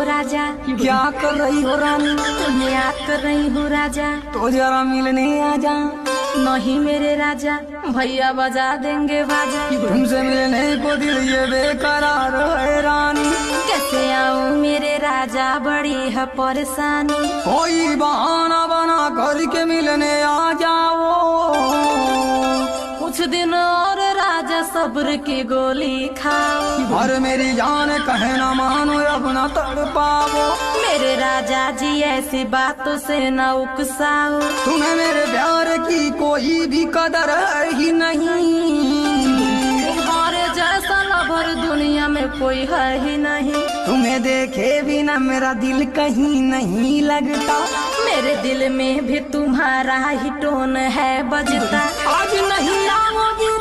राजा। क्या कर रही हो रानी? तुम्हें याद कर रही हूँ राजा। तो जरा मिलने आ जा। नहीं मेरे राजा, भैया बजा देंगे बाजा। तुमसे मिलने को दिल ये बेकरार है रानी। कैसे आऊँ मेरे राजा, बड़ी है परेशानी। कोई बहाना बना करके मिलने आ जाओ। कुछ दिन और राजा सब्र की गोली खाओ। और मेरी जान कहे ना मानो अब न तड़पाओ। मेरे राजा जी ऐसी बातों से न उकसाओ। तुम्हें मेरे प्यार की कोई भी कदर है ही नहीं। तुम्हारे जैसा लवर दुनिया में कोई है ही नहीं। तुम्हें देखे बिना मेरा दिल कहीं नहीं लगता। मेरे दिल में भी तुम्हारा ही टोन है बजता। आज नहीं आओगी